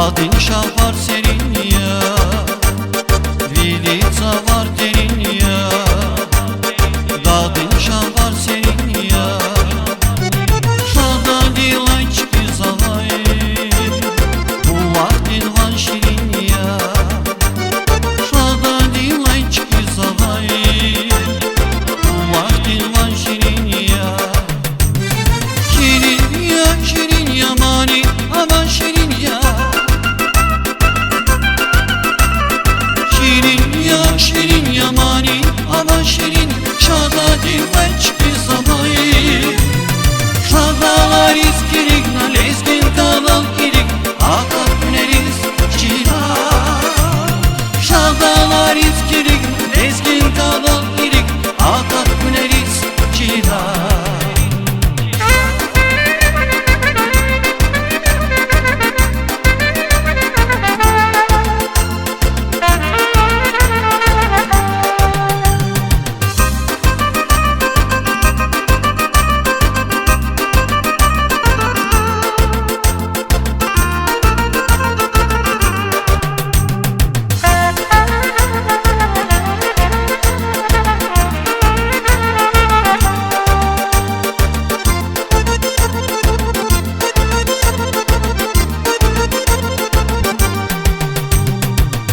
Dadin şafar serin ya, vilica var derin ya. Dadin şafar serin ya, şada dilaçki zavay. Bu vaktin van şirin ya, şada dilaçki zavay. Bu vaktin van şirin ya. Şirin ya mani aman şirin ya. Şirin ya mani aman şirin. Şada divaçki zavay. Şadalar iskirik na lezgin kanal irik. Akat güneriz çila. Şadalar iskirik na lezgin kanal irik. Akat güneriz çila.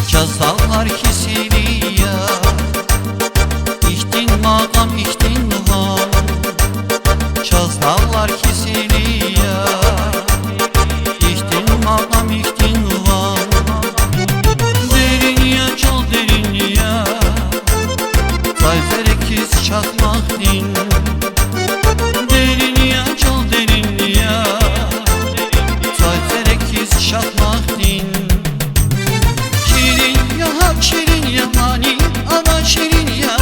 Çazallar kesili ya, ihtin mağam ihtin nuhan. Çazallar kesili ya, ihtin mağam ihtin nuhan. Derin ya çal derin ya, zayzerekiz çakmak din. Derin ya çal derin ya, zayzerekiz çakmak din. Şirin ya mani aman şirin ya.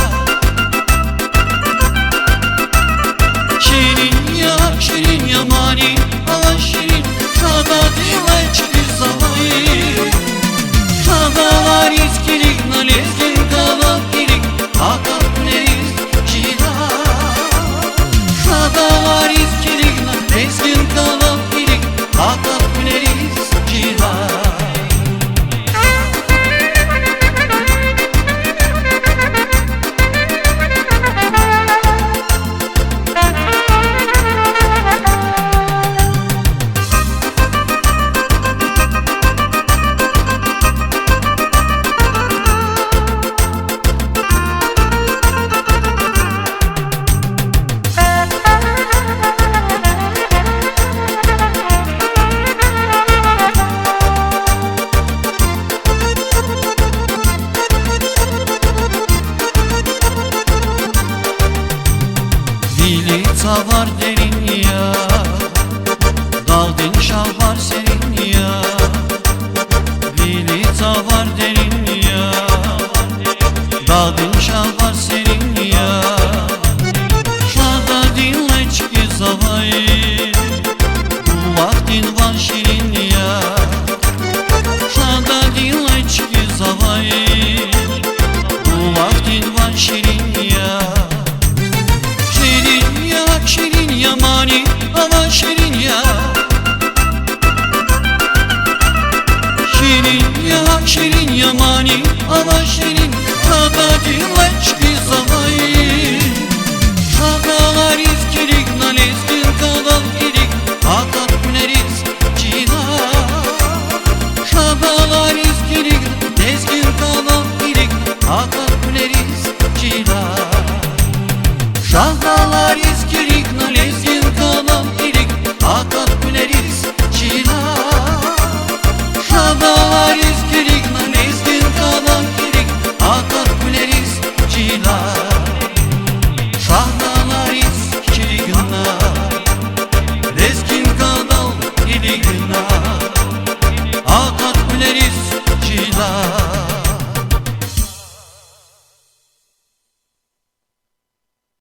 Şirin ya mani aman şirin. Şada divaçki zavay. Şadalar iskilik na lezgin kalan irik. Akat güneriz çila. Şadalar iskilik na lezgin kalan irik. Akat güneriz çila. Vilica var